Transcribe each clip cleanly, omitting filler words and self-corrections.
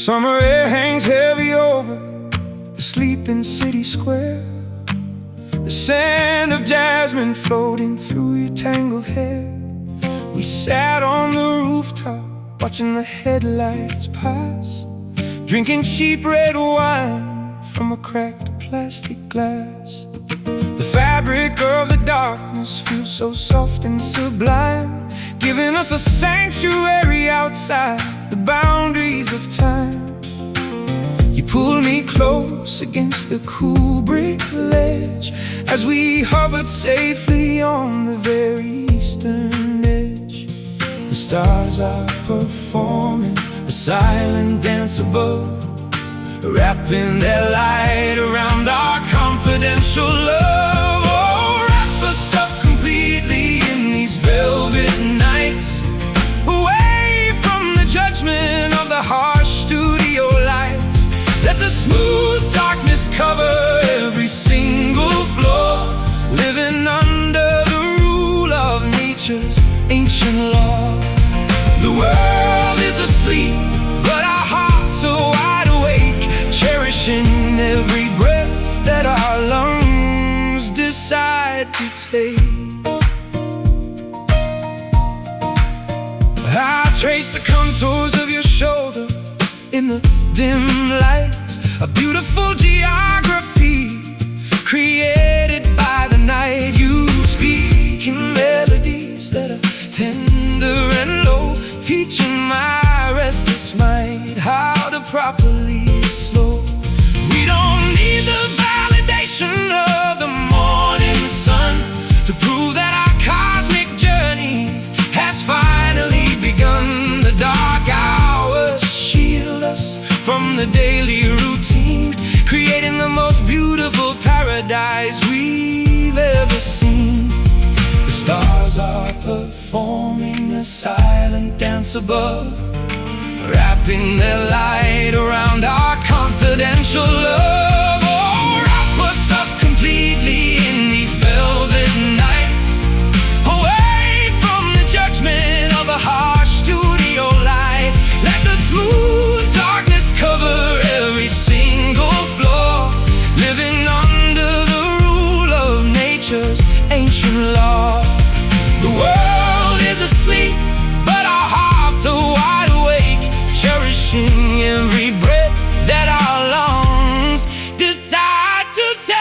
Summer air hangs heavy over the sleeping city square. The scent of jasmine floating through your tangled hair. We sat on the rooftop watching the headlights pass, drinking cheap red wine from a cracked plastic glass. The fabric of the darkness feels so soft and sublime, giving us a sanctuary outside the boundaries of time. You pulled me close against the cool brick ledge as we hovered safely on the very eastern edge. The stars are performing a silent dance above, wrapping their light around our confidential love. Oh, wrap us up completely in these velvet nights, away from the judgment of the harsh studio lights. Let the smooth darkness cover every single floor, living under the rule of nature's ancient law. The world is asleep, but our hearts are wide awake, cherishing every breath that our lungs decide to take. I trace the contours of your shoulder in the dim lights, a beautiful geography created by the night. You speak in melodies that are tender and low, teaching my restless mind how to properly slow. We don't need the validation of the morning sun to prove that our cosmic journey has finally begun. The dark hours shield us from the daily routine, creating the most beautiful paradise we've ever seen. The stars are performing a silent dance above, wrapping their light around our confidential love. Oh, wrap us up completely in these velvet nights, away from the judgment of the harsh studio lights. Let the smooth darkness cover every single floor, living under the rule of nature's ancient law. The world is asleep, but our hearts are wide awake, cherishing every breath that our lungs decide to take.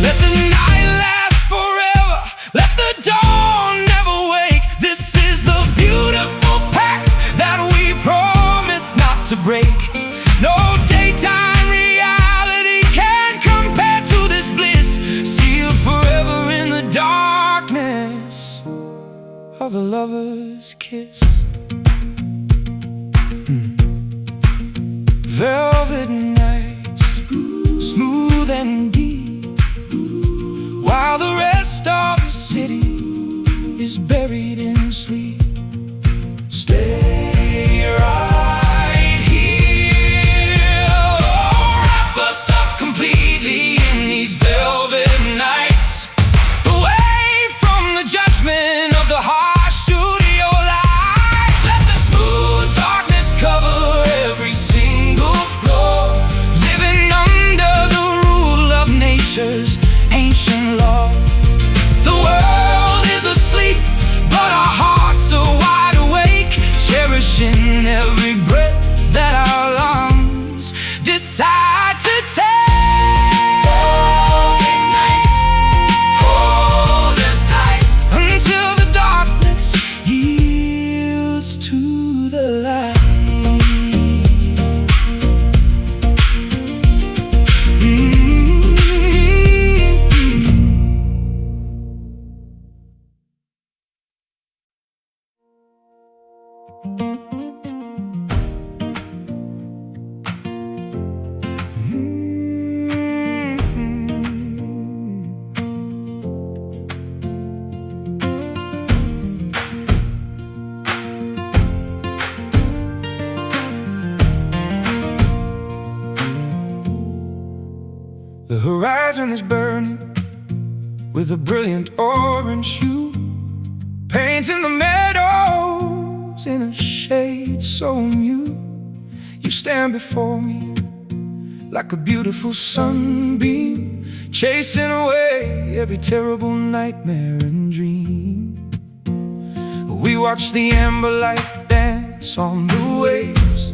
Let the night last forever, let the dawn never wake. This is the beautiful pact that we promise not to break. No daytime reality can compare to this bliss, sealed forever in the darkness of a lover's kiss. Velvet nights, smooth and deep, while the rest of the city is buried in sleep. Stay right here. Oh, wrap us up completely in these velvet nights, away from the judgment of the harsh studio lights. horizon is burning with a brilliant orange hue, painting the meadows in a shade so new. You stand before me like a beautiful sunbeam, chasing away every terrible nightmare and dream. We watch the amber light dance on the waves,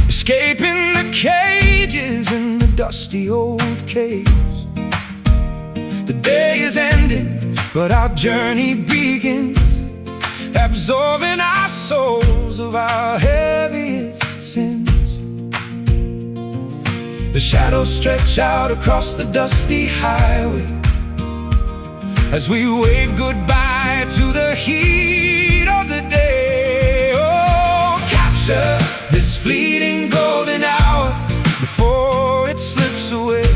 escaping the cages in the dusty old caves. The day is ending, but our journey begins, absorbing our souls of our heaviest sins. The shadows stretch out across the dusty highway as we wave goodbye to the heat of the day. Oh, capture this fleeting golden hour before it slips away.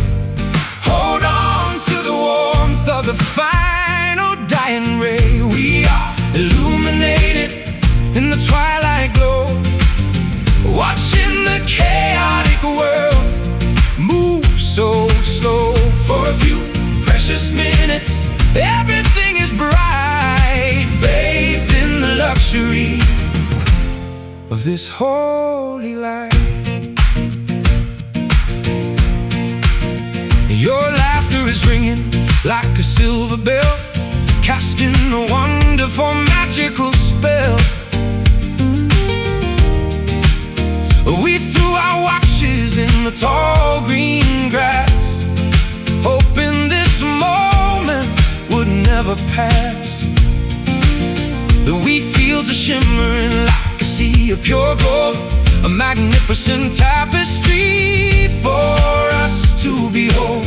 Hold on to the warmth of the final dying ray. We are illuminated in the twilight glow, watching the chaotic world move so slow. For a few precious minutes, everything is bright, bathed in the luxury of this holy light. Your laughter is ringing like a silver bell, casting a wonderful magical spell. We threw our watches in the tall green grass, hoping this moment would never pass. The wheat fields are shimmering like a sea of pure gold, a magnificent tapestry for us to behold.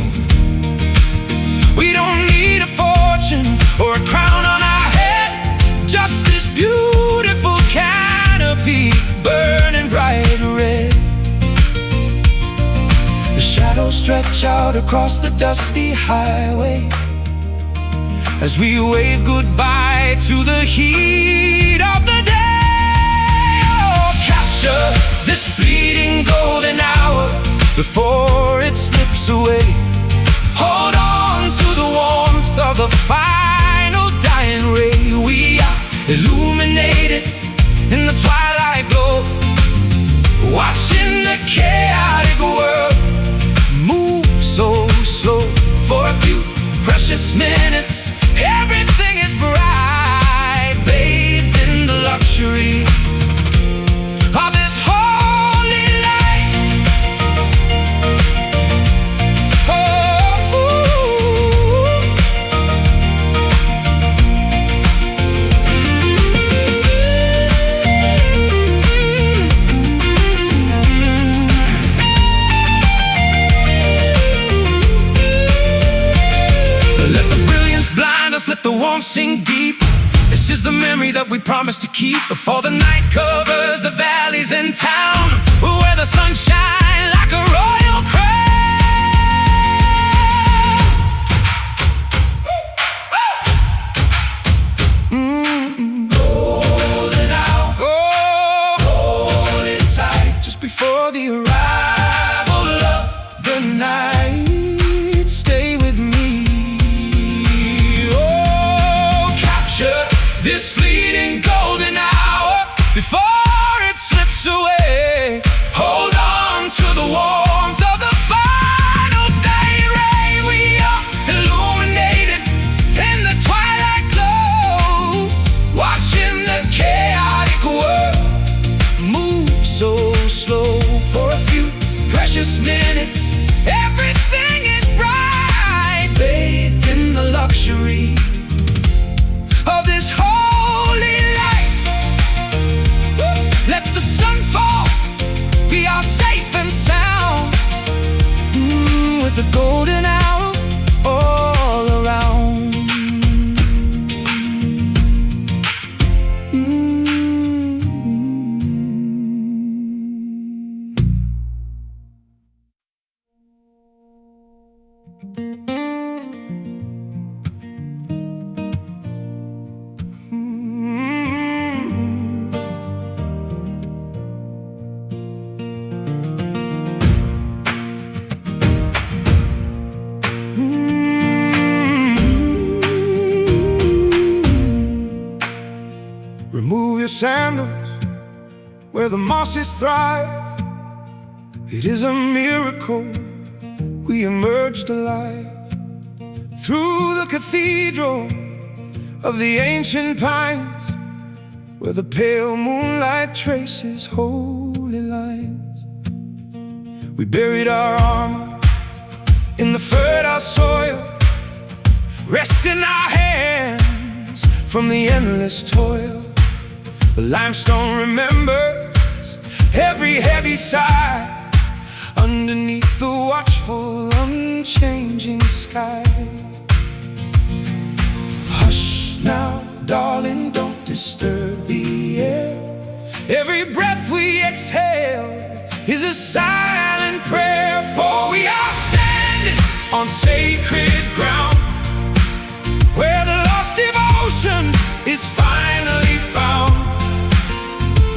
We don't need a fortune or a crown on our head, just this beautiful canopy burning bright red. The shadows stretch out across the dusty highway as we wave goodbye to the heat of the day. Oh, capture this fleeting golden hour before it slips away. Hold on to the warmth of the final dying ray. We are illuminated in the twilight glow, watching the chaotic world move so slow. For a few precious minutes, everything is bright, bathed in the luxury of this holy light. Let the brilliance blind us, let the warmth sink deep. This is the memory that we promise to keep before the night covers the valleys in town, where the sun shines like a royal crown. Golden hour, oh, holding tight just before the arrival of the night. Stay with me. Oh, capture this fleeting golden hour before it slips away. Hold on sandals where the mosses thrive. It is a miracle we emerged alive. Through the cathedral of the ancient pines, where the pale moonlight traces holy lines, we buried our armor in the fertile soil, resting our hands from the endless toil. The limestone remembers every heavy sigh underneath the watchful, unchanging sky. Hush now, darling, don't disturb the air. Every breath we exhale is a silent prayer, for we are standing on sacred ground, where the lost devotion is finally found.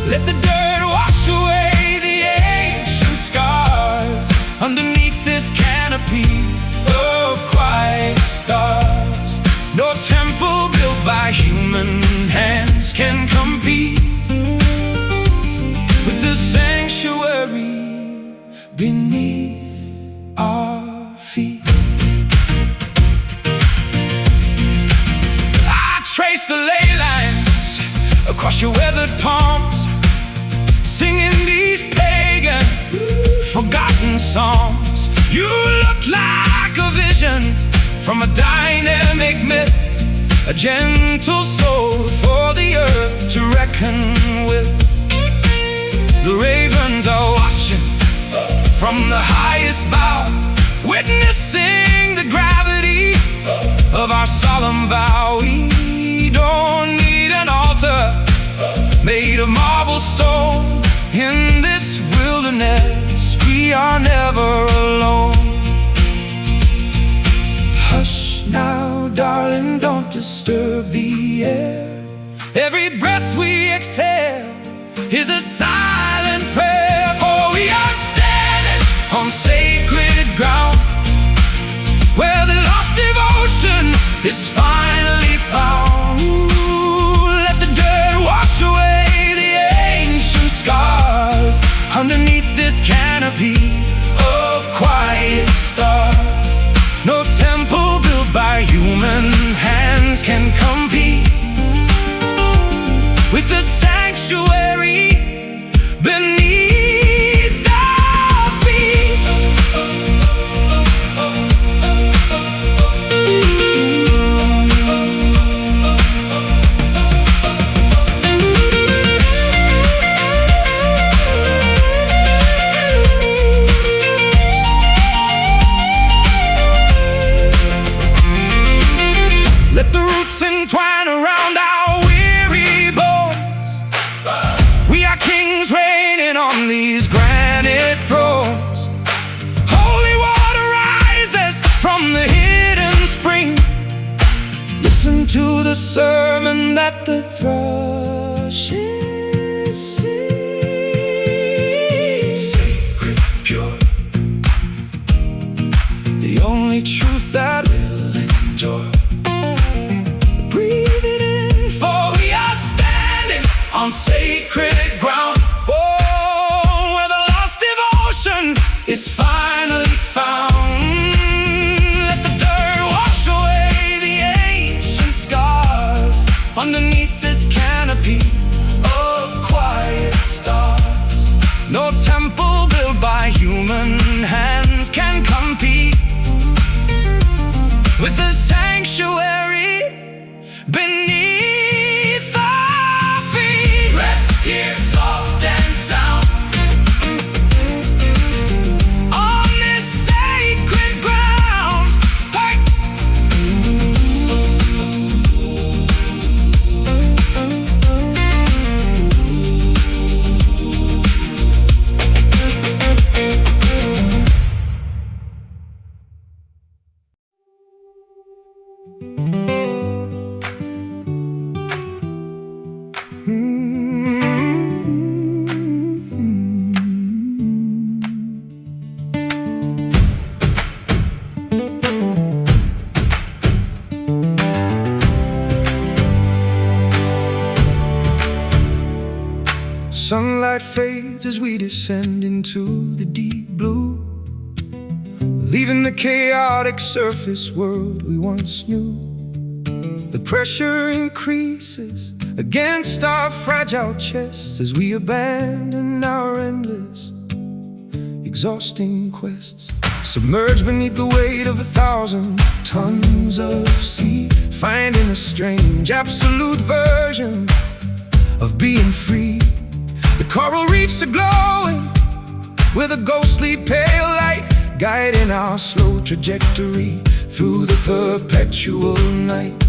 Let the dirt wash away the ancient scars underneath this canopy of quiet stars. No temple built by human hands can compete with the sanctuary beneath our feet. I trace the ley lines across your weathered palms, singing these pagan, forgotten songs. You look like a vision from a dynamic myth, a gentle soul for the earth to reckon with. The ravens are watching from the highest bough, witnessing the gravity of our solemn vow. We don't need an altar made of marble stone. In this wilderness, we are never alone. Hush now, darling, don't disturb the air. Every breath we exhale is a silent prayer, for we are standing on sacred ground, where the lost devotion is finally found. Let the dirt wash away the ancient scars underneath this canopy of quiet stars. No temple built by human hands can compete with the sanctuary beneath our feet. Let the roots entwine around our weary bones. We are kings reigning on these granite thrones. Holy water rises from the hidden spring. Listen to the sermon that the thrushes sing. Sacred, pure, the only truth that will endure. Breathe it in, for we are standing on sacred ground, oh, where the lost devotion is finally found. Let the dirt wash away the ancient scars underneath this canopy of quiet stars. No temple built by human hands can compete with the sanctuary beneath our feet. Rest here, soft and sound, on this sacred ground. Hey! rest as we descend into the deep blue, leaving the chaotic surface world we once knew. The pressure increases against our fragile chests as we abandon our endless, exhausting quests, submerged beneath the weight of 1,000 tons of sea, finding a strange, absolute version of being free. The coral reefs are glowing with a ghostly pale light, guiding our slow trajectory through the perpetual night.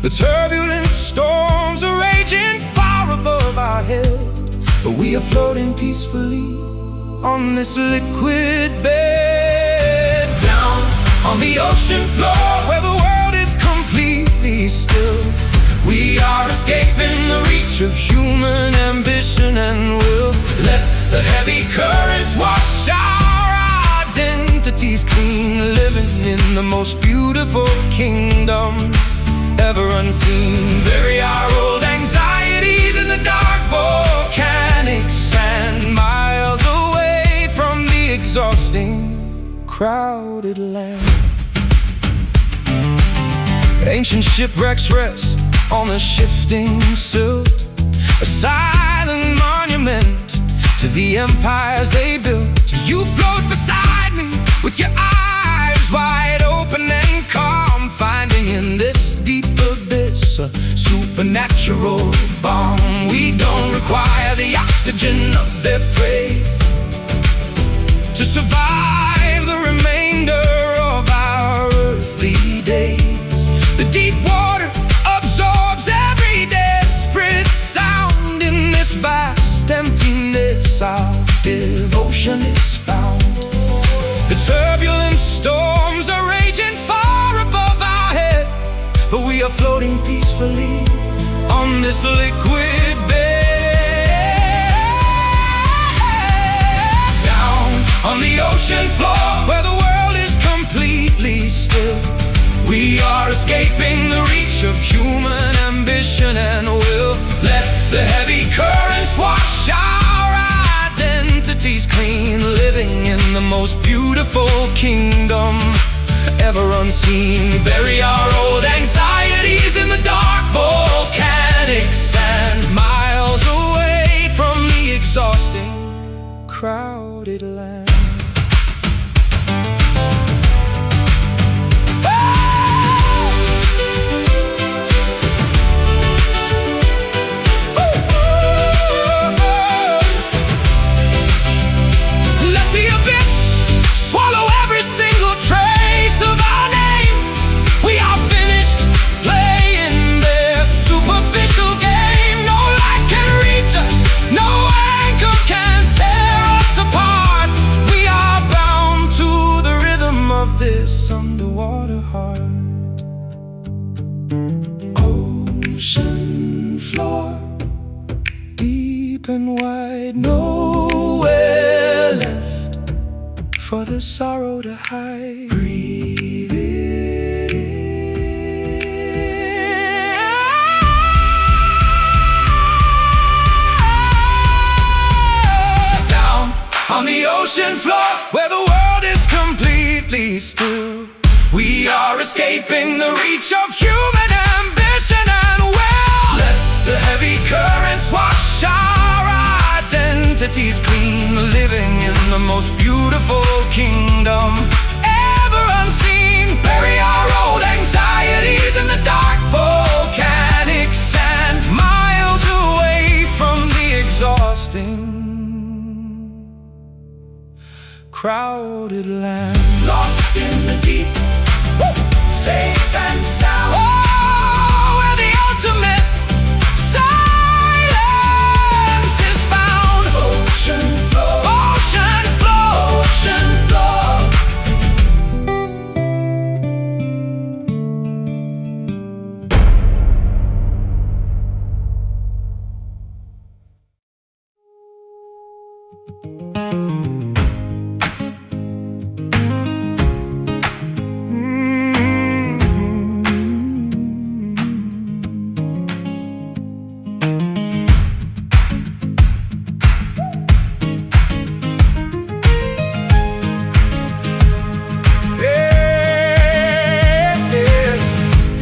The turbulent storms are raging far above our head, but we are floating peacefully on this liquid bed. Down on the ocean floor, where the world is completely still, we are escaping the reach of human ambition and will. Let the heavy currents wash our identities clean, living in the most beautiful kingdom ever unseen. Bury our old anxieties in the dark volcanic sand, miles away from the exhausting, crowded land. Ancient shipwrecks rest on the shifting silt, a silent monument to the empires they built. You float beside me with your eyes wide open and calm, finding in this deep abyss a supernatural balm. We don't require the oxygen of their praise to survive the remainder of our earthly days. The deep water absorbs every desperate sound. In this vast emptiness, our devotion is found. The turbulent storms are raging far above our head, but we are floating peacefully on this liquid bed. Down on the ocean floor, where the world is completely still, we are escaping the reach of human ambition and will. Let the heavy currents wash our identities clean, living in the most beautiful kingdom ever unseen. Bury our old anxieties in the dark volcanic sand, miles away from the exhausting, crowded land. This underwater heart, ocean floor, deep and wide, nowhere left for the sorrow to hide. Breathe it in. Down on the ocean floor, where the world is completely still, we are escaping the reach of human ambition and will. Let the heavy currents wash our identities clean, living in the most beautiful kingdom ever unseen. Bury our old anxieties in the dark volcanic sand, miles away from the exhausting, crowded land. Lost in the deep, safe and sound. Oh, where the ultimate silence is found. Ocean floor, ocean floor, ocean floor.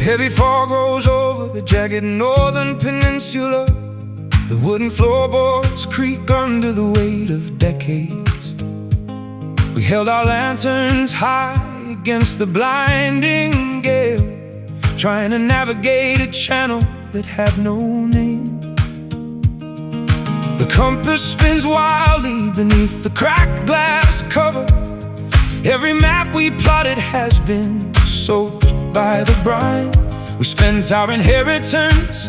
heavy fog rolls over the jagged northern peninsula. The wooden floorboards creak under the weight of decades. We held our lanterns high against the blinding gale, trying to navigate a channel that had no name. The compass spins wildly beneath the cracked glass cover. Every map we plotted has been soaked by the brine. We spent our inheritance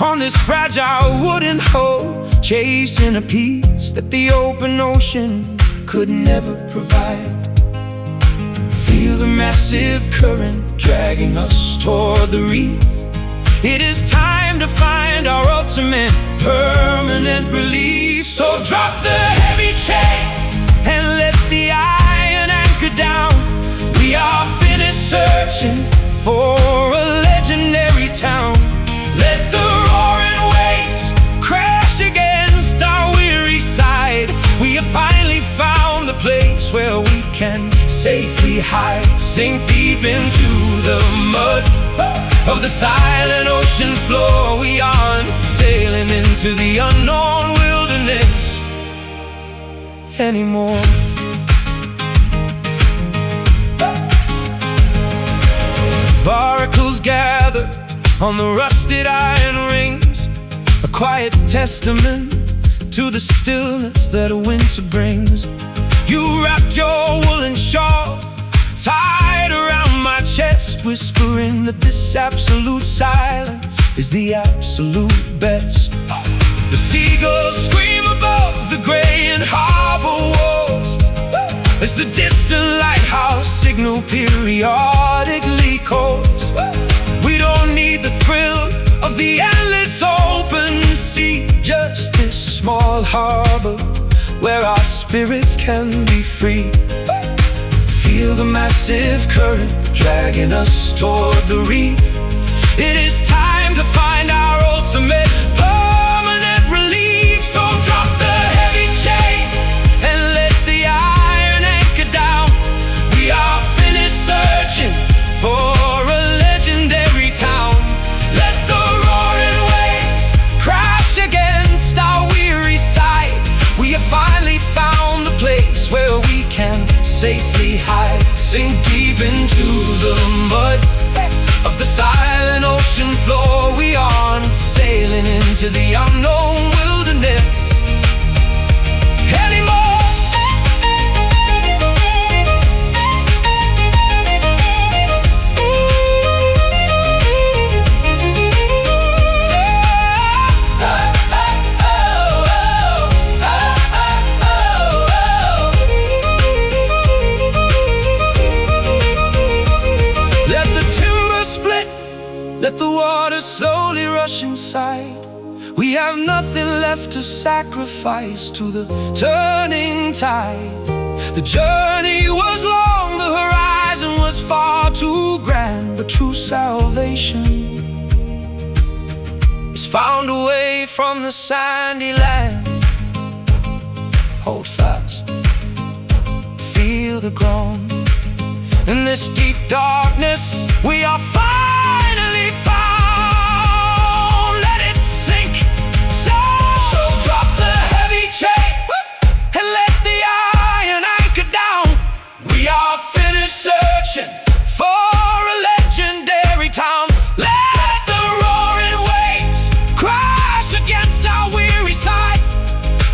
on this fragile wooden hull, chasing a peace that the open ocean could never provide. Feel the massive current dragging us toward the reef. It is time to find our ultimate permanent relief. So drop the heavy chain and let the iron anchor down. We are finished searching for a legendary town. Let the roaring waves crash against our weary side. We have finally found the place where we can safely hide. Sink deep into the mud of the silent ocean floor. We aren't sailing into the unknown wilderness anymore. Barnacles gather on the rusted iron rings, a quiet testament to the stillness that a winter brings. You wrapped your woolen shawl tied around my chest, whispering that this absolute silence is the absolute best. The seagulls scream above the gray and harbor walls as the distant lighthouse signal periodically calls. We don't need the thrill of the endless open sea, just this small harbor where our spirits can be free. Feel the massive current dragging us toward the reef. It is time to find our ultimate permanent relief. So drop the heavy chain and let the iron anchor down. We are finished searching for a legendary town. Let the roaring waves crash against our weary side. We have finally found the place where we can safely hide. Sink deep into the mud of the silent ocean floor. We aren't sailing into the unknown wilderness anymore. Let the water slowly rush inside. We have nothing left to sacrifice to the turning tide. The journey was long, the horizon was far too grand, but true salvation is found away from the sandy land. Hold fast, feel the groan. In this deep darkness, we are finally found. Let it sink. So drop the heavy chain and let the iron anchor down. We are finished searching for a legendary town. Let the roaring waves crash against our weary side.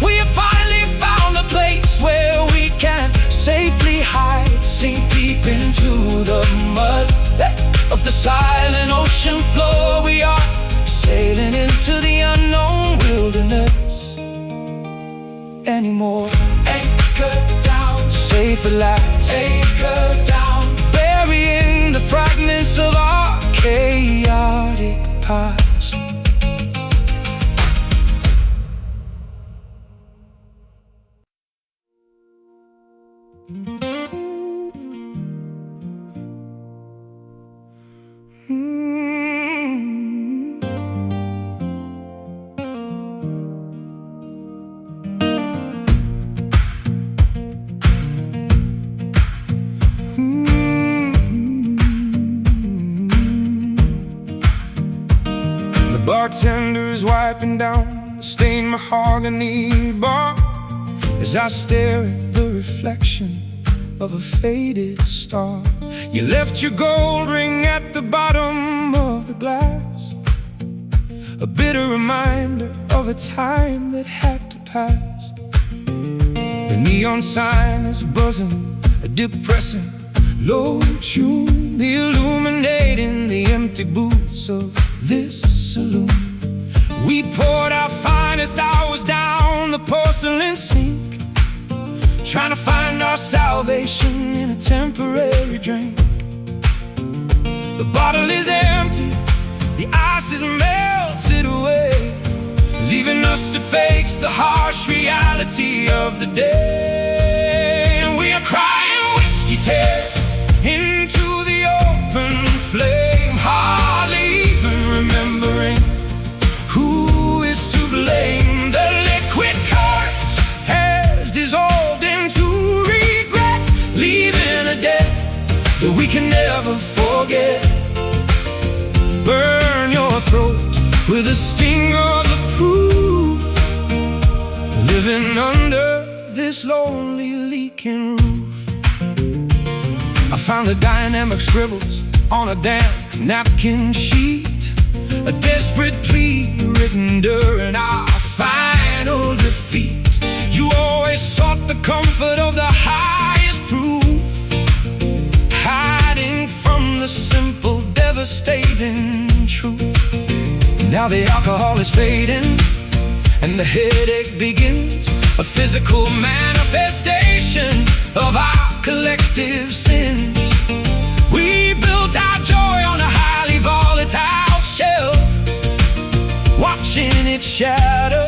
We have finally found the place where we can safely hide. Sink deep into the mud of the silent ocean floor. We are sailing into the unknown wilderness anymore. Anchor down, safe at last. Anchor down, burying the fragments of our chaotic past. bartender is wiping down the stained mahogany bar as I stare at the reflection of a faded star. You left your gold ring at the bottom of the glass, a bitter reminder of a time that had to pass. The neon sign is buzzing, a depressing low tune, illuminating the empty booths of this saloon. We poured our finest hours down the porcelain sink, trying to find our salvation in a temporary drink. The bottle is empty, the ice is melted away, leaving us to face the harsh reality of the day. And we are crying whiskey tears into the open flame, hardly even remembering who is to blame. The liquid courage has dissolved into regret, leaving a debt that we can never forget. Burn your throat with the sting of the proof, living under this lonely leaking roof. I found the dynamic scribbles on a damp napkin sheet, a desperate plea written during our final defeat. You always sought the comfort of the highest proof, hiding from the simple, devastating truth. Now the alcohol is fading and the headache begins, a physical manifestation of our collective sins. We built our joy on a highly volatile shelf, watching it shatter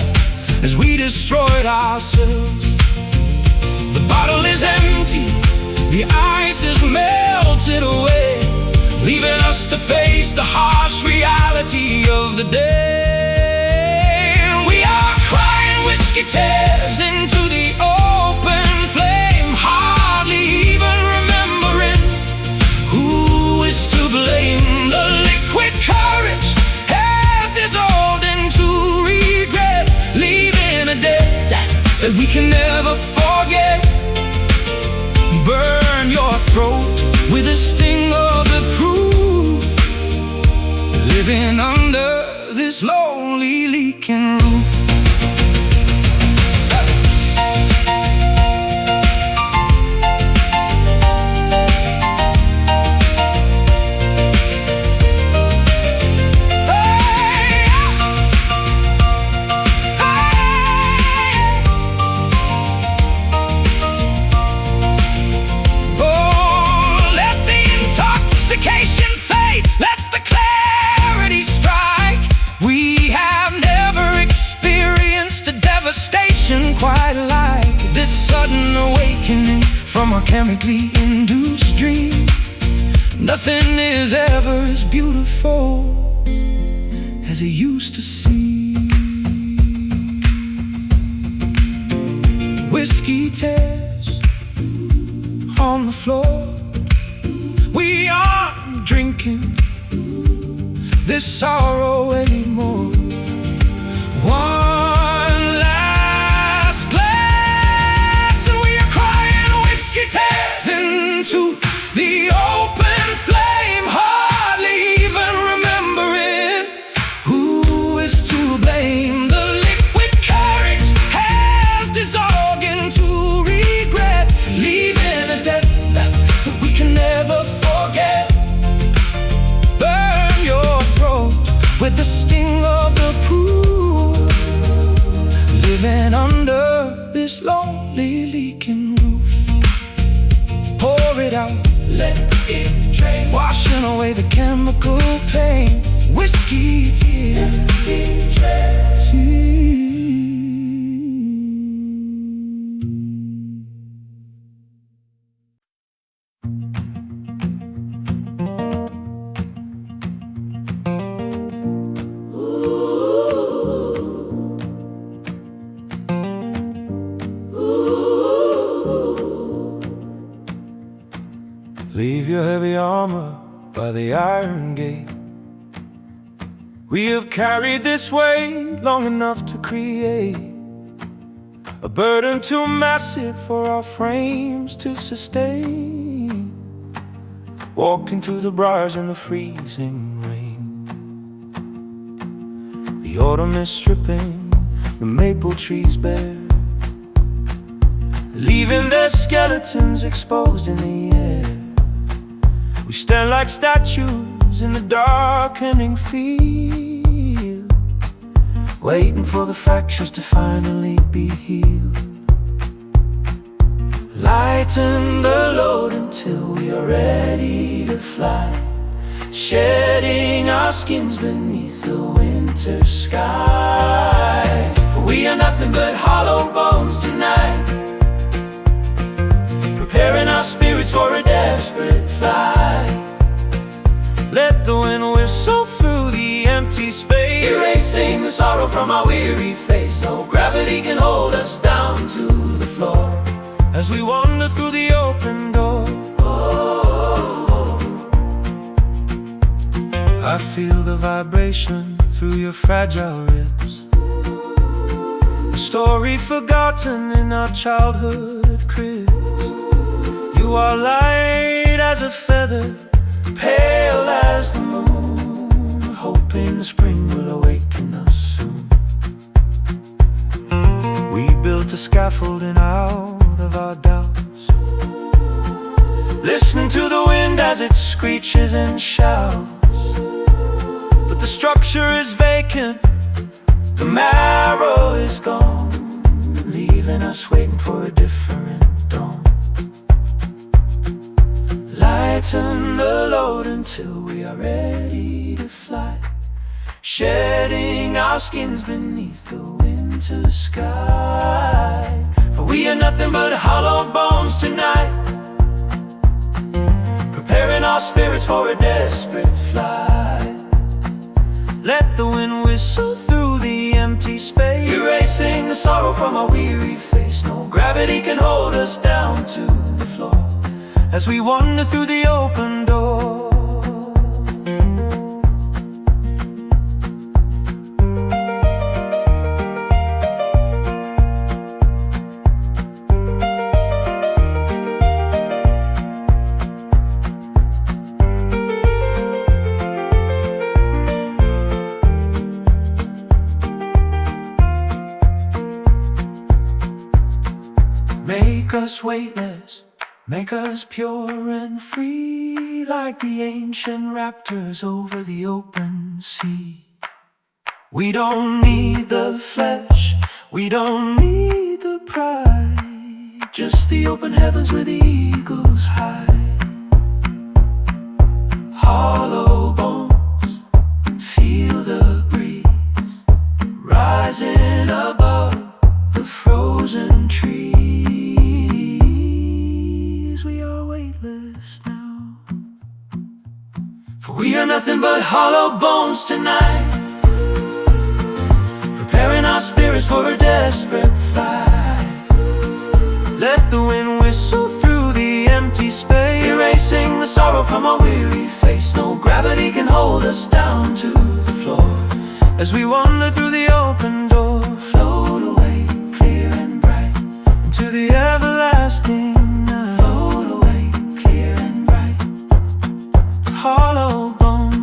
as we destroyed ourselves. The bottle is empty, the ice is melted away, leaving us to face the harsh reality of the day. We are crying whiskey tears into the open flame, hardly even remembering who is to blame. The liquid courage has dissolved into regret, leaving a debt that we can never forget. Burn your throat with the sting of the proof, living under this lonely leaking roof. Quite like this sudden awakening from our chemically induced dream. Nothing is ever as beautiful as it used to seem. Whiskey tears on the floor, we aren't drinking this sorrow anymore. One last glass and we are crying whiskey tears into the open flame, hardly even remembering who is to blame. The liquid courage has dissolved into regret, leaving a debt that we can never forget. Burn your throat with the sting of the proof, living under this lonely leaking roof. Pour it out, let it drain, washing away the chemical pain. Whiskey tears. Leave your heavy armor by the iron gate. We have carried this weight long enough to create a burden too massive for our frames to sustain. Walking through the briars in the freezing rain. The autumn is stripping the maple trees bare, leaving their skeletons exposed in the air. We stand like statues in the darkening field, waiting for the fractures to finally be healed. Lighten the load until we are ready to fly, shedding our skins beneath the winter sky. For we are nothing but hollow bones tonight, preparing our spirits for a desperate flight. Let the wind whistle through the empty space, erasing the sorrow from our weary face. No gravity can hold us down to the floor as we wander through the open door. I feel the vibration through your fragile ribs, a story forgotten in our childhood cribs. You are light as a feather, pale as the moon, hoping the spring will awaken us soon. We built a scaffolding out of our doubts, listening to the wind as it screeches and shouts. But the structure is vacant, the marrow is gone, leaving us waiting for a different dawn. Lighten the load until we are ready to fly, shedding our skins beneath the winter sky. For we are nothing but hollow bones tonight, preparing our spirits for a desperate flight. Let the wind whistle through the empty space, erasing the sorrow from our weary face. No gravity can hold us down to the floor as we wander through the open door. Make us weightless, make us pure and free, like the ancient raptors over the open sea. We don't need the flesh, we don't need the pride, just the open heavens where the eagles hide. Hollow bones, feel the breeze rising above the frozen trees. Now, for we are nothing but hollow bones tonight, preparing our spirits for a desperate flight. Let the wind whistle through the empty space, erasing the sorrow from our weary face. No gravity can hold us down to the floor as we wander through the open door. Float away, clear and bright, into the everlasting night. Float away, clear and bright, hollow bone.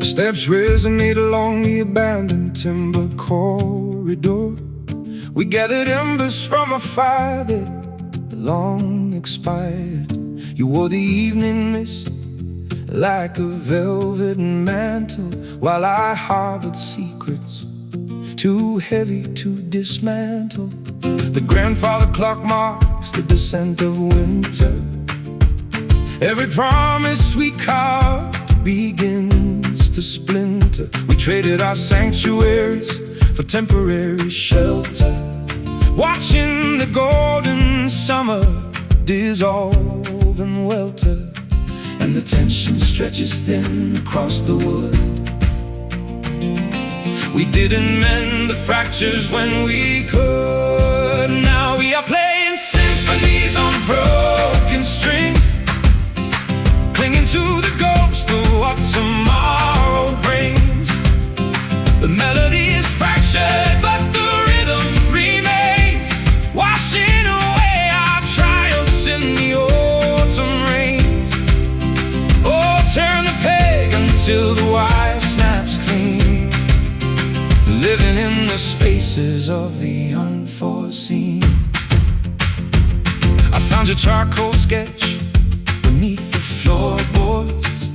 Steps resonate along the abandoned timber corridor. We gathered embers from a fire that long expired. You wore the evening mist like a velvet mantle, while I harbored secrets too heavy to dismantle. The grandfather clock marks the descent of winter. Every promise we carved begins traded our sanctuaries for temporary shelter, watching the golden summer dissolve and welter, and the tension stretches thin across the wood. We didn't mend the fractures when we could. Now we are playing symphonies on broken strings, clinging to the ghost of what tomorrow brings. The melody is fractured, but the rhythm remains, washing away our triumphs in the autumn rains. Oh, turn the peg until the wire snaps clean, living in the spaces of the unforeseen. I found your charcoal sketch beneath the floorboards,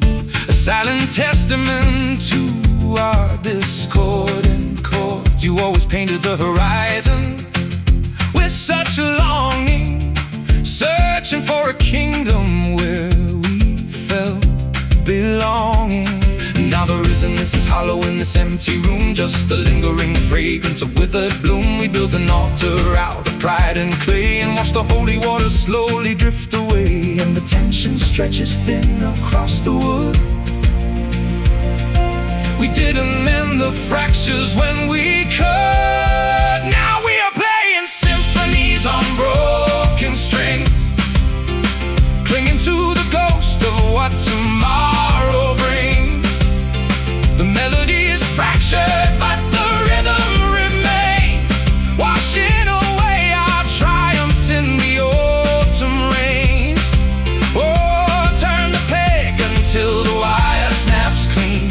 a silent testament to our discordant chords. You always painted the horizon with such longing, searching for a kingdom where we felt belonging. Now the resonance is hollow in this empty room, just the lingering fragrance of withered bloom. We built an altar out of pride and clay, and watched the holy waters slowly drift away, and the tension stretches thin across the wood. We didn't mend the fractures when we could. Now we are playing symphonies on broken strings, clinging to the ghost of what tomorrow brings. The melody is fractured, but the rhythm remains, washing away our triumphs in the autumn rains. Oh, turn the peg until the wire snaps clean,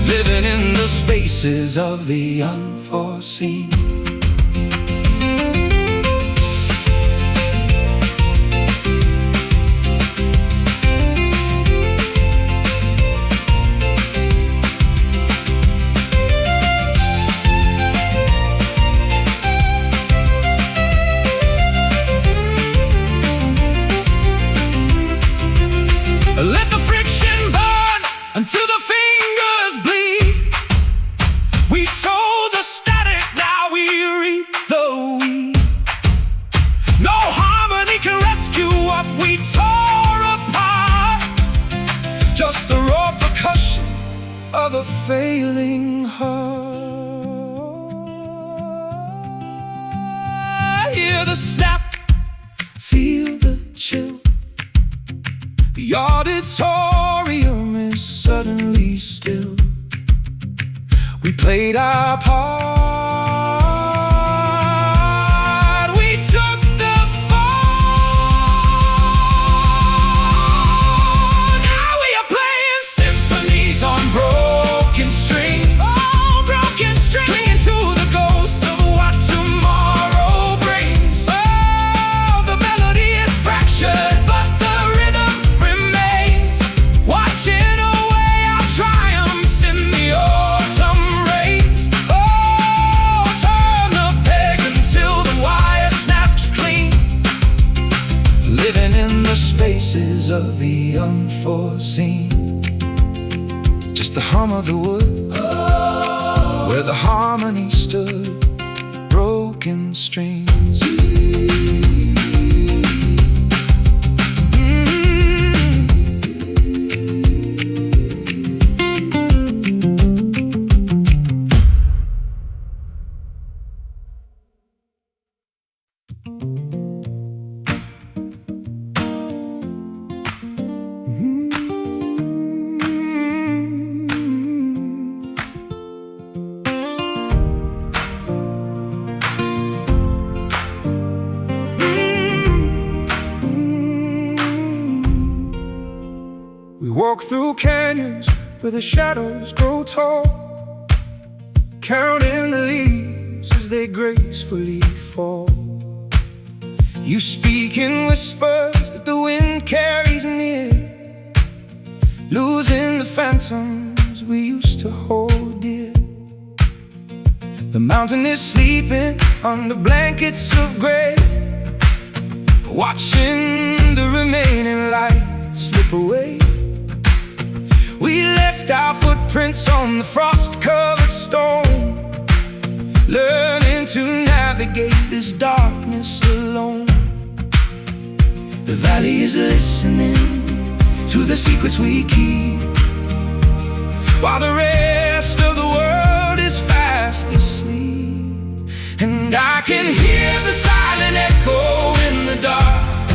living in the spaces of the unforeseen. Let the friction burn until the fingers bleed. We sow the static, now we reap the weed. No harmony can rescue what we tore apart, just the raw percussion of a failing heart. Hear the snap, feel the chill. The auditorium is suddenly still. We played our part, we took the fall. Now we are playing symphonies on broken strings, oh, broken strings, clinging to the ghost of what tomorrow brings. Oh, the melody is fractured, but the rhythm remains, watching away our triumphs in the autumn rains. Oh, turn the peg until the wire snaps clean, living in the spaces of the unforeseen. Just the hum of the wood, where the harmony stood, broken strings. We walk through canyons where the shadows grow tall, counting the leaves as they gracefully fall. You speak in whispers that the wind carries near, losing the phantoms we used to hold dear. The mountain is sleeping under blankets of gray, watching the remaining light slip away. We left left our footprints on the frost-covered stone, learning to navigate this darkness alone. The valley is listening to the secrets we keep, while the rest of the world is fast asleep. And I can hear the silent echo in the dark,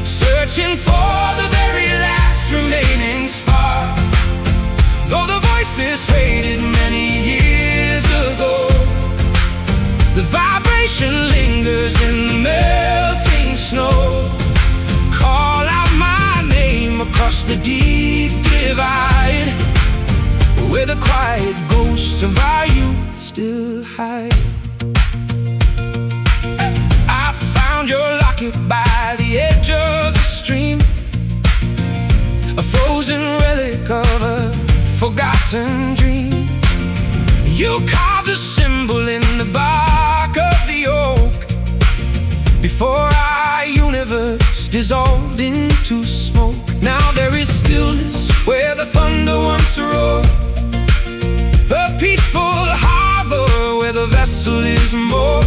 searching for the very last remaining spark. Though the voices faded many years ago, the vibration lingers in the melting snow. Call out my name across the deep divide, where the quiet ghosts of our youth still hide. I found your locket by the edge of the stream, a frozen relic of a forgotten dream. You carved a symbol in the bark of the oak, before our universe dissolved into smoke. Now there is stillness where the thunder once roared, a peaceful harbor where the vessel is moored.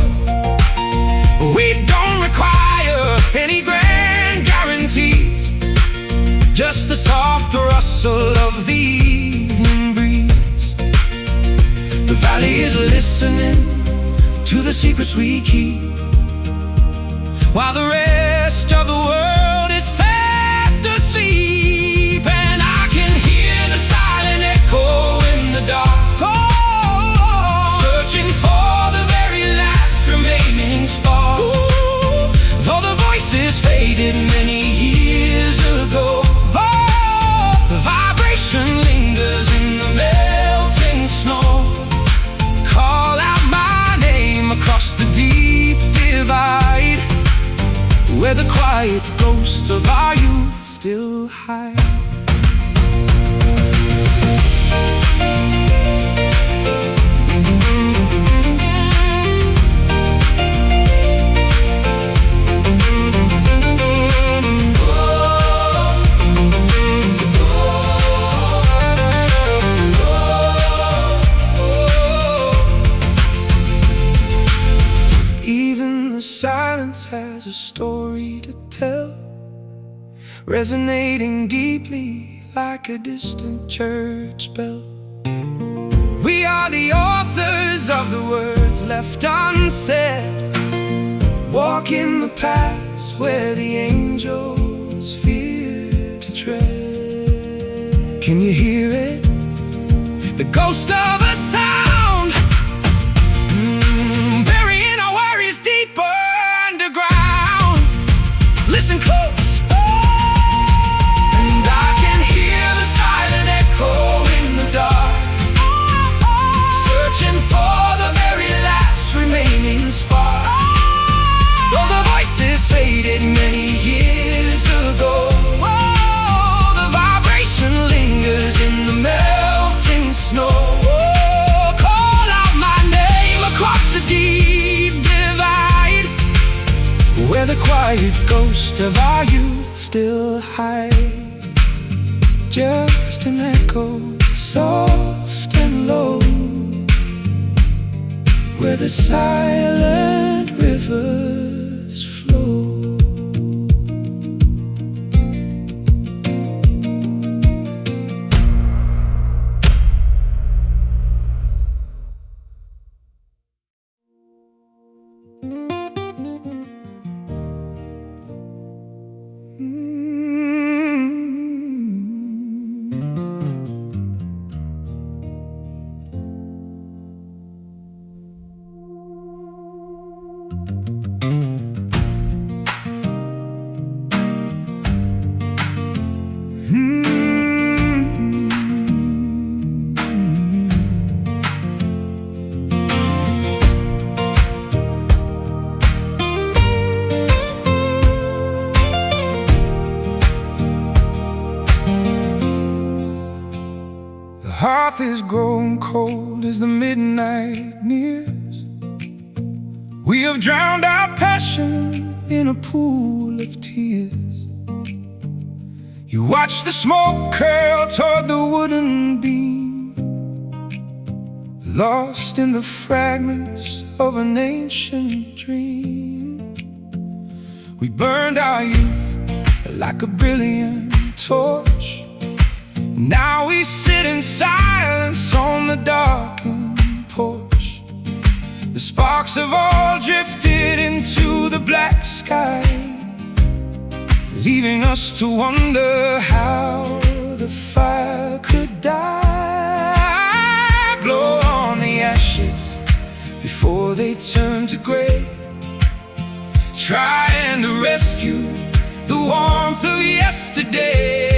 We don't require any grand guarantees, just the soft rustle of the evening breeze. The valley is listening to the secrets we keep, while the rest of the world is fast asleep. And I can hear the silent echo in the dark, searching for the very last remaining spark. Though the voices faded many years ago, the vibration lingers in the melting snow. Call out my name across the deep divide, where the quiet ghosts of our youth still hide. Silence has a story to tell, resonating deeply like a distant church bell. We are the authors of the words left unsaid, walking the paths where the angels fear to tread. Can you hear it? The ghost of a sound, burying our worries deeper underground. Listen close, and I can hear the silent echo in the dark, searching for the very last remaining spark. Though the voices faded many years ago, the vibration lingers in the melting snow. Call out my name across the deep divide, where the quiet ghost of our youth still hide. Just an echo, soft and low, where the silent rivers flow. The hearth is growing cold as the midnight nears. We have drowned our passion in a pool of tears. You watch the smoke curl toward the wooden beam, lost in the fragments of an ancient dream. We burned our youth like a brilliant torch. Now we sit in silence on the darkened porch. The sparks have all drifted into the black sky, leaving us to wonder how the fire could die. Blow on the ashes before they turn to gray, trying to rescue the warmth of yesterday.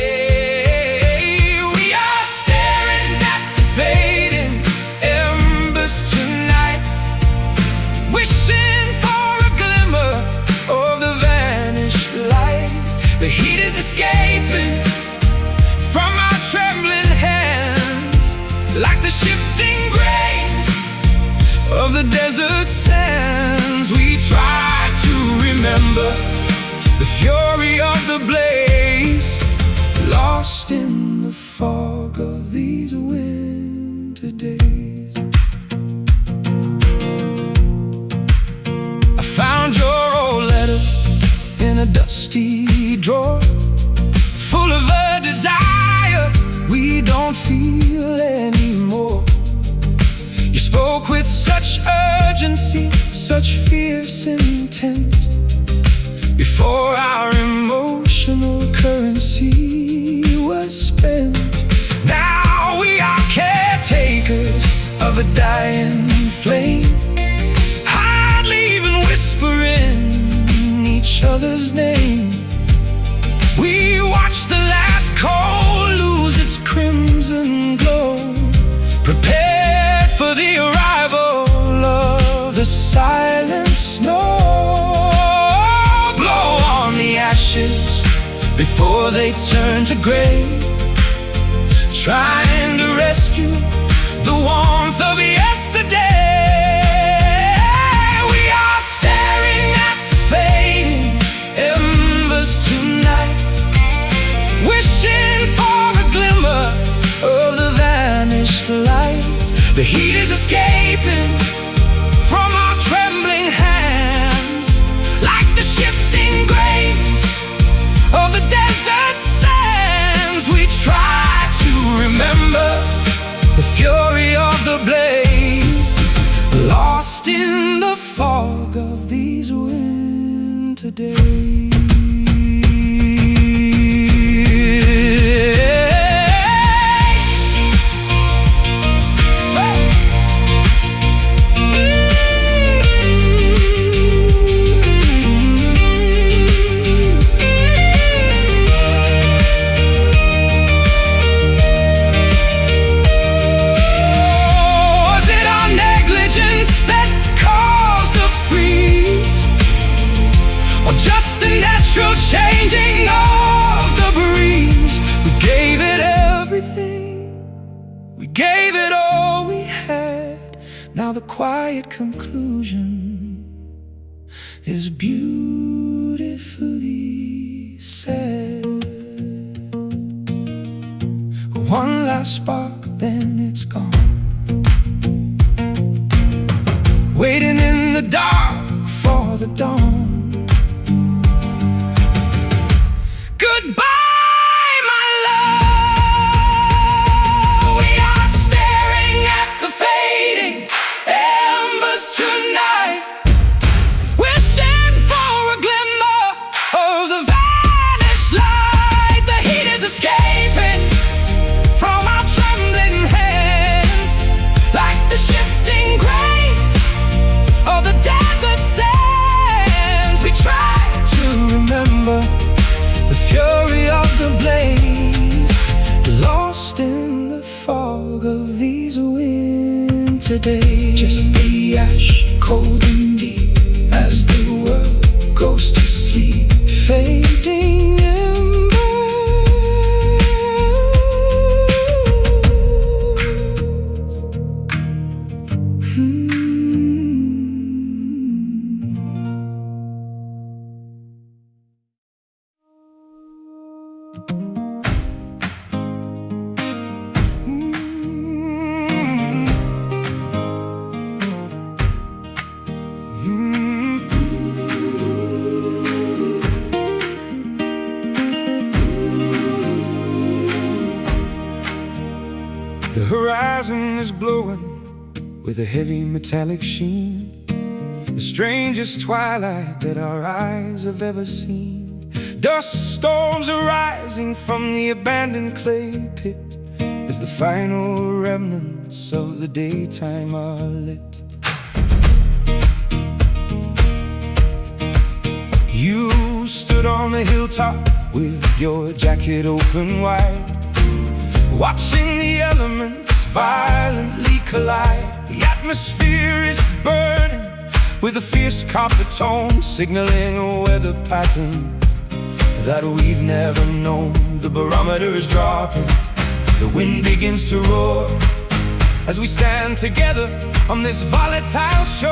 We are staring at the fading embers tonight, wishing for a glimmer of the vanished light. The heat is escaping from our trembling hands, like the shifting grains of the desert sands. We try to remember the fury of the blaze, lost in the fog of these winter days. I found your old letter in a dusty drawer, full of a desire we don't feel anymore. You spoke with such urgency, such fierce intent, before our emotional currency was spent. Now we are caretakers of a dying flame, hardly even whispering each other's name. We watch the last coal lose its crimson glow, prepared for the arrival of the silent snow. Blow on the ashes before they turn to gray, trying to rescue the warmth of yesterday. The heat is escaping from our trembling hands, like the shifting grains of the desert sands. We try to remember the fury of the blaze, lost in the fog of these winter days. Changing of the breeze. We gave it everything, we gave it all we had. Now the quiet conclusion is beautifully sad. One last spark, then it's gone, waiting in the dark for the dawn. Goodbye, my love. We are staring at the fading embers tonight, wishing for a glimmer of the vanished light. The heat is escaping from our trembling hands, like the shifting grains of the desert sands. We try to remember the fury of the blaze, lost in the fog of these winter days. Just the ash, cold and deep, as the world goes to sleep. Fading embers. The horizon is glowing with a heavy metallic sheen, the strangest twilight that our eyes have ever seen. Dust storms are rising from the abandoned clay pit as the final remnants of the daytime are lit. You stood on the hilltop with your jacket open wide, watching the elements violently collide. The atmosphere is burning with a fierce copper tone, signaling a weather pattern that we've never known. The barometer is dropping, the wind begins to roar as we stand together on this volatile shore.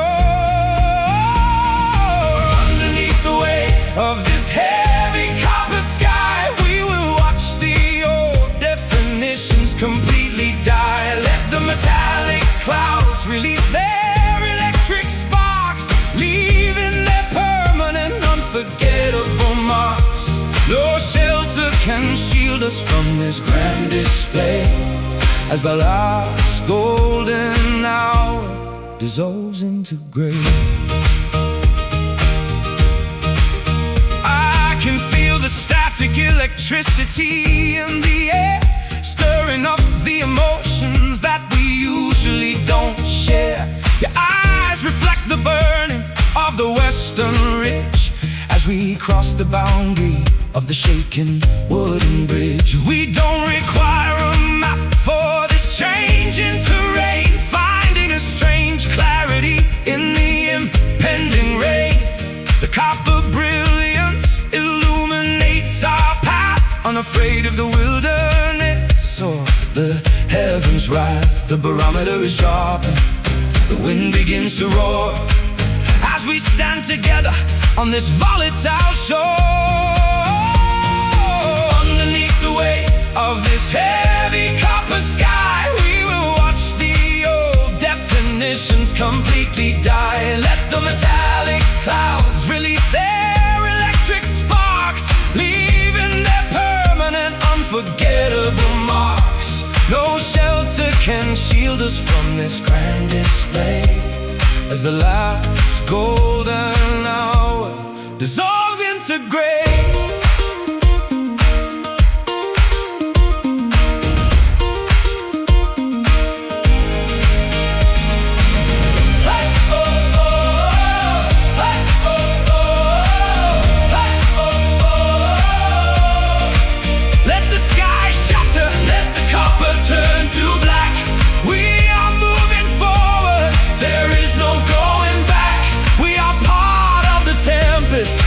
Underneath the weight of this heavy copper sky, we will watch the old definitions completely die. Let the metallic clouds release their electric sparks, leaving their permanent, unforgettable marks. No shelter can shield us from this grand display as the last golden hour dissolves into gray. I can feel the static electricity in the air, stirring up the emotions that we usually don't share. Your eyes reflect the burning of the western ridge as we cross the boundary of the shaken wooden bridge. We don't require a map for this change in terrain, finding a strange clarity in the impending rain. The copper brilliance illuminates our path, unafraid of the wilderness or the heavens' wrath. The barometer is dropping, the wind begins to roar as we stand together on this volatile shore. Underneath the weight of this heavy copper sky, we will watch the old definitions completely die. Let the metallic clouds release their electric sparks, leaving their permanent, unforgettable marks. No shelter can shield us from this grand display as the last golden hour dissolves into gray.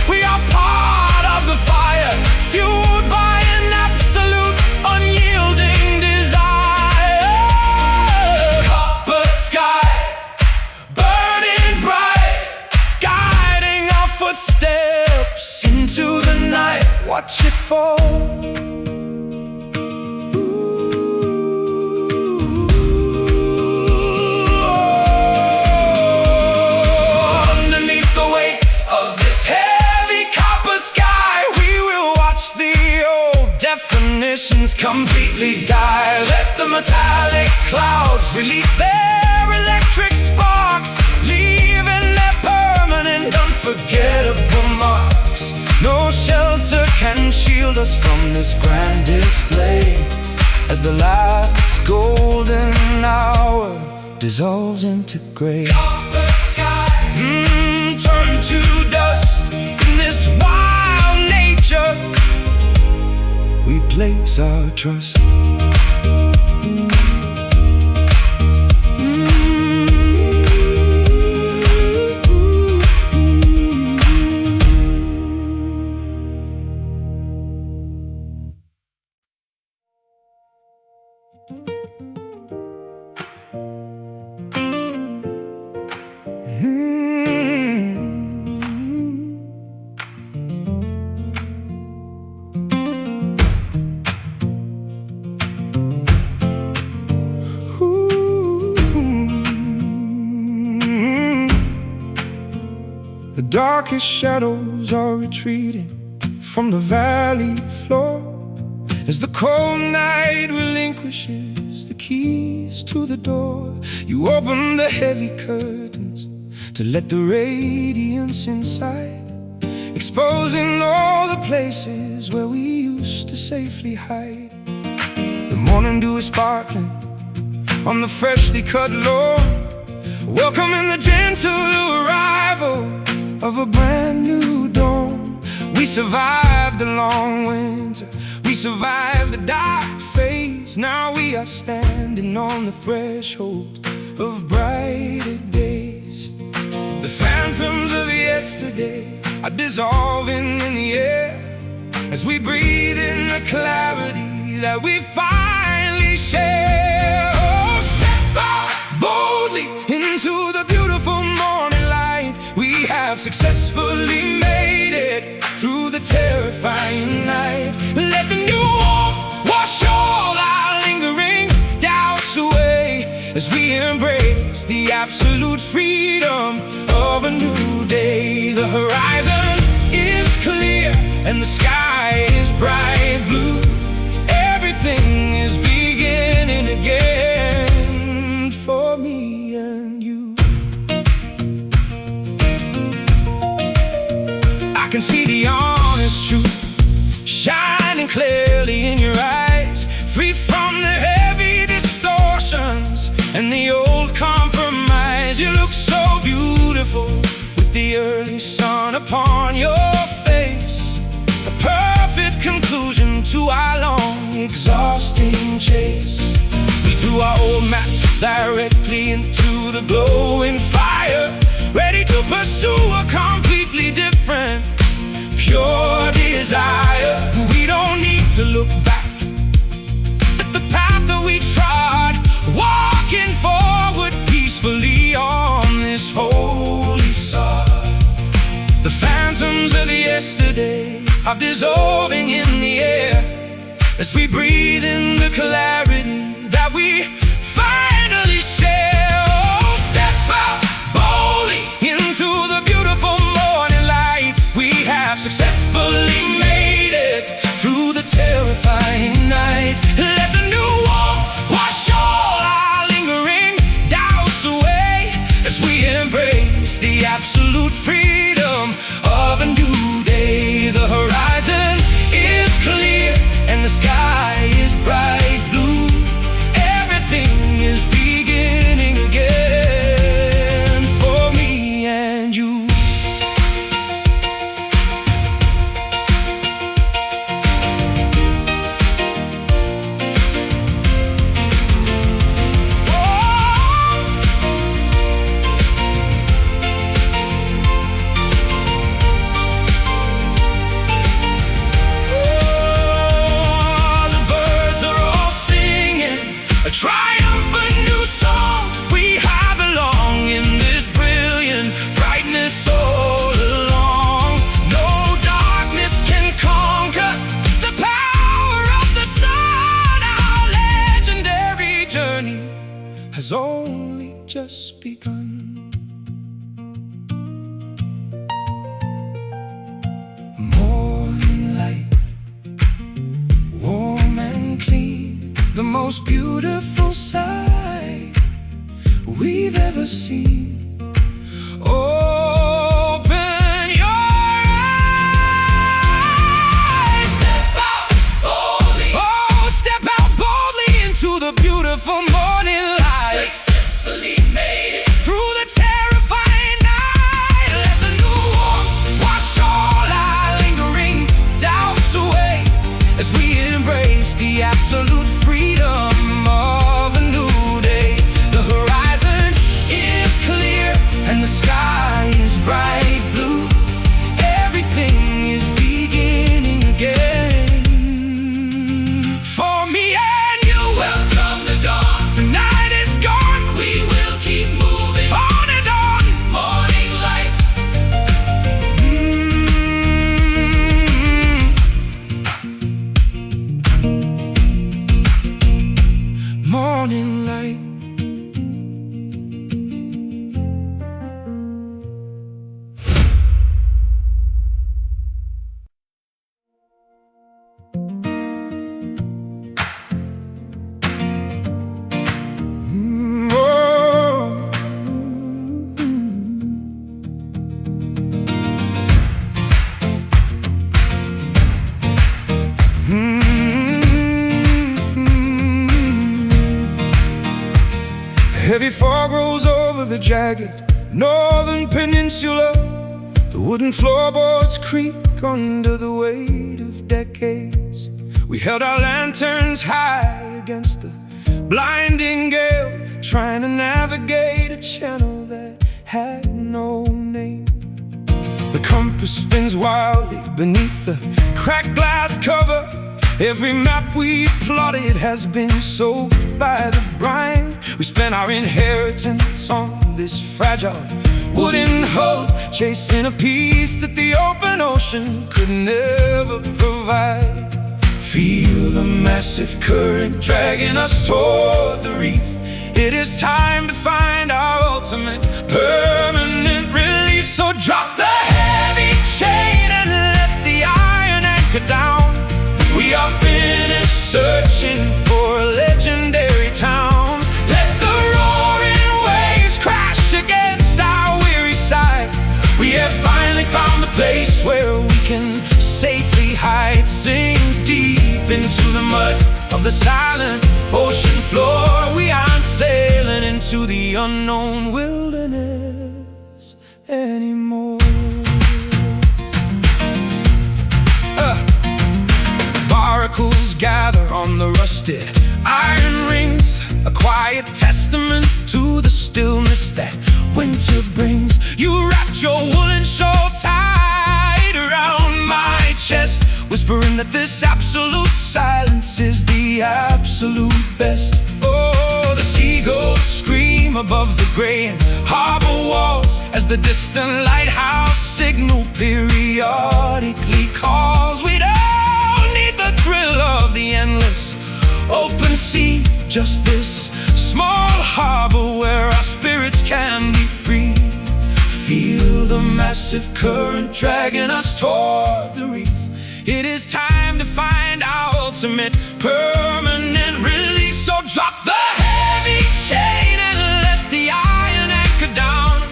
We are part of the fire, fueled by an absolute, unyielding desire. Copper sky, burning bright, guiding our footsteps into the night. Watch it fall. Definitions completely die. Let the metallic clouds release their electric sparks, leaving their permanent, unforgettable marks. No shelter can shield us from this grand display as the last golden hour dissolves into gray. Copper sky, turn to dust in this wild nature. We place our trust. The darkest shadows are retreating from the valley floor as the cold night relinquishes the keys to the door. You open the heavy curtains to let the radiance inside, exposing all the places where we used to safely hide. The morning dew is sparkling on the freshly cut lawn, welcoming the gentle arrival of a brand new dawn. We survived the long winter, we survived the dark phase. Now we are standing on the threshold of brighter days. The phantoms of yesterday are dissolving in the air as we breathe in the clarity that we finally share. Oh, step out boldly into the beautiful morning light. We have successfully made it through the terrifying night. Let the new warmth wash all our lingering doubts away as we embrace the absolute freedom of a new day. The horizon is clear and the sky is bright blue. Everything is beginning again for me and you. I can see the honest truth shining clearly in your eyes, free from the heavy distortions and the old compromise. You look so beautiful with the early sun upon your face, a perfect conclusion to our long, exhausting chase. We threw our old maps directly into the glowing fire, ready to pursue a completely different, pure desire. We don't need to look back at the path that we trod, walking forward peacefully on this holy sod. The phantoms of yesterday are dissolving in the air as we breathe in the clarity that we finally share. Oh, step out boldly into the beautiful morning light. We have successfully made it through the terrifying night. Let the new warmth wash all our lingering doubts away as we embrace the absolute freedom of a new day. The horizon is clear and the sky is bright blue. Everything is beginning again for me and you. Triumphant new song, we have belong in this brilliant brightness all along. No darkness can conquer the power of the sun. Our legendary journey has only just begun. Morning light, warm and clean, the most beautiful sight we've ever seen. Open your eyes. Step out boldly. Oh, step out boldly into the beautiful morning light. Successfully made it through the terrifying night. Let the new warmth wash all our lingering doubts away as we embrace the absolute freedom of a new day. The horizon is clear and the sky heavy fog rolls over the jagged northern peninsula. The wooden floorboards creak under the weight of decades. We held our lanterns high against the blinding gale, trying to navigate a channel that had no name. The compass spins wildly beneath the cracked glass cover. Every map we plotted has been soaked by the brine. We spent our inheritance on this fragile wooden hull, chasing a peace that the open ocean could never provide. Feel the massive current dragging us toward the reef. It is time to find our ultimate permanent relief. So drop the heavy chain and let the iron anchor down. We are finished searching for a legendary town. Let the roaring waves crash against our weary side. We have finally found the place where we can safely hide. Sink deep into the mud of the silent ocean floor. We aren't sailing into the unknown wilderness anymore. Barnacles gather on the rusted iron rings, a quiet testament to the stillness that winter brings. You wrapped your woolen shawl tight around my chest, whispering that this absolute silence is the absolute best. Oh, the seagulls scream above the gray harbor walls as the distant lighthouse signal periodically calls. We don't need the thrill of the endless open sea, just this small harbor where our spirits can be free. Feel the massive current dragging us toward the reef. It is time to find our ultimate permanent relief. So drop the heavy chain and let the iron anchor down.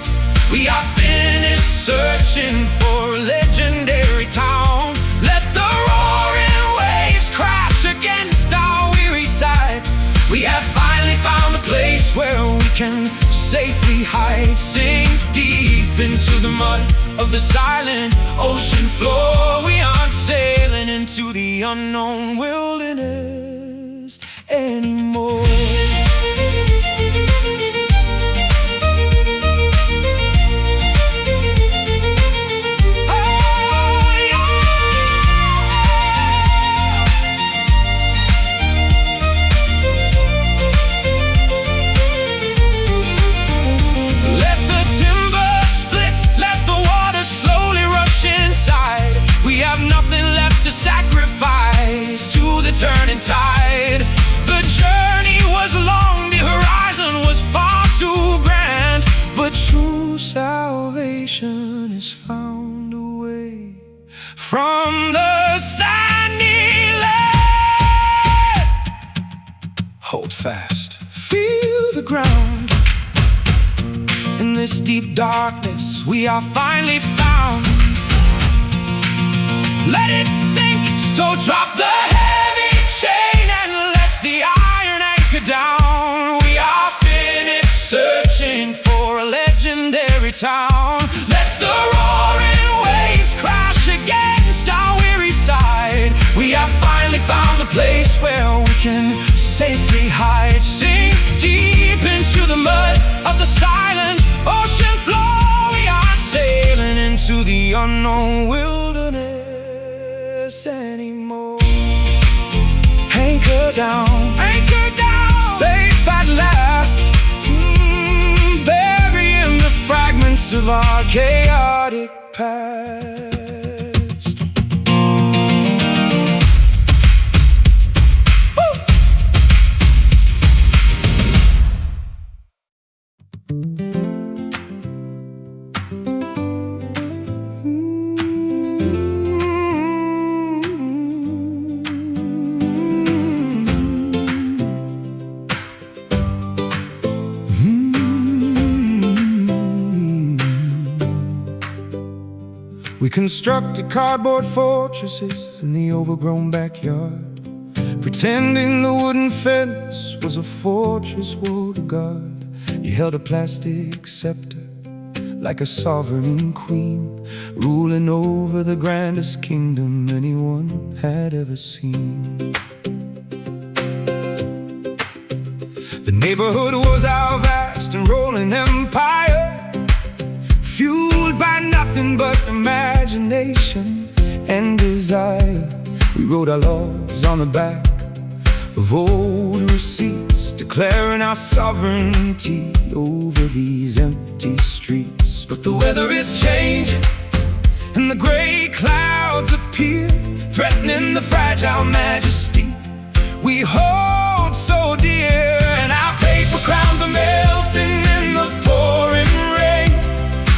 We are finished searching for a legendary town. Let the roaring waves crash against our weary side. We have finally found a place where we can safely hide. Sink deep into the mud of the silent ocean floor. We aren't sailing into the unknown wilderness anymore. Turning tide. The journey was long, the horizon was far too grand, but true salvation is found away from the sandy land. Hold fast, feel the ground. In this deep darkness we are finally found. Let it sink, so drop the heavy chain and let the iron anchor down. We are finished searching for a legendary town. Let the roaring waves crash against our weary side. We have finally found a place where we can safely hide. Sink deep into the mud of the silent ocean floor. We aren't sailing into the unknown wilderness anymore. Anchor down, safe at last, burying the fragments of our chaotic past. We constructed cardboard fortresses in the overgrown backyard, pretending the wooden fence was a fortress wall to guard. You held a plastic scepter like a sovereign queen, ruling over the grandest kingdom anyone had ever seen. The neighborhood was our vast and rolling empire, fueled by nothing but imagination and desire. We wrote our laws on the back of old receipts, declaring our sovereignty over these empty streets. But the weather is changing, and the gray clouds appear, threatening the fragile majesty we hold so dear. And our paper crowns are melting in the pouring rain,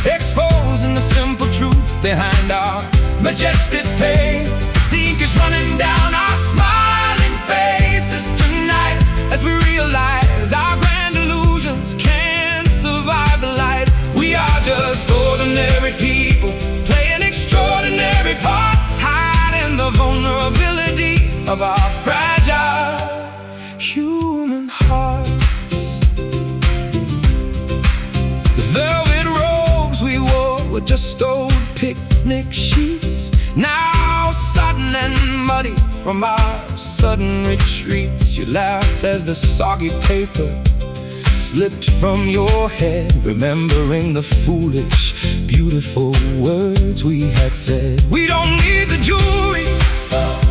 exposing the simple truth behind our majestic pain. The ink is running down our smiling faces tonight, as we realize our grand illusions can't survive the light. We are just ordinary people, playing extraordinary parts, hiding the vulnerability of our fragile human hearts. The velvet robes we wore were just old picnic sheets, now sodden and muddy from our sudden retreats. You laughed as the soggy paper slipped from your head, remembering the foolish, beautiful words we had said. We don't need the jewelry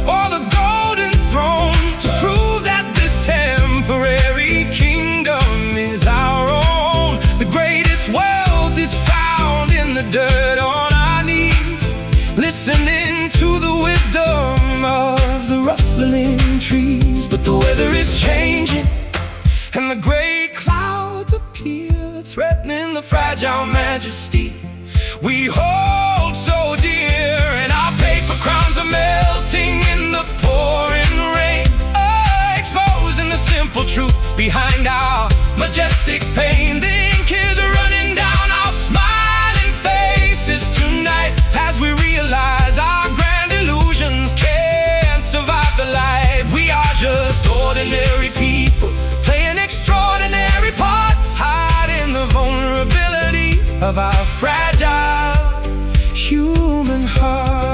or the golden throne to prove that this temporary kingdom is our own. The greatest wealth is found in the dirt on our knees, listening to the wisdom of the rustling trees. But the weather is changing, and the gray clouds appear, threatening the fragile majesty we hold so dear. And our paper crowns are melting in the pouring rain, exposing the simple truth behind our majestic pain. The ink is running down our smiling faces tonight, as we realize our grand illusions can't survive the light. We are just ordinary people, playing extraordinary parts, hiding the vulnerability of our fragile human hearts.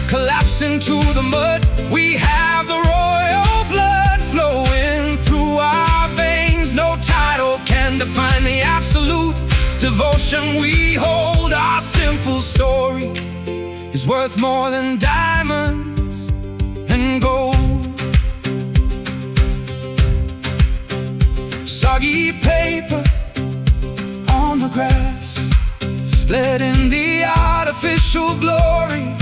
Collapse into the mud, we have the royal blood flowing through our veins. No title can define the absolute devotion we hold. Our simple story is worth more than diamonds and gold. Soggy paper on the grass, letting the artificial glory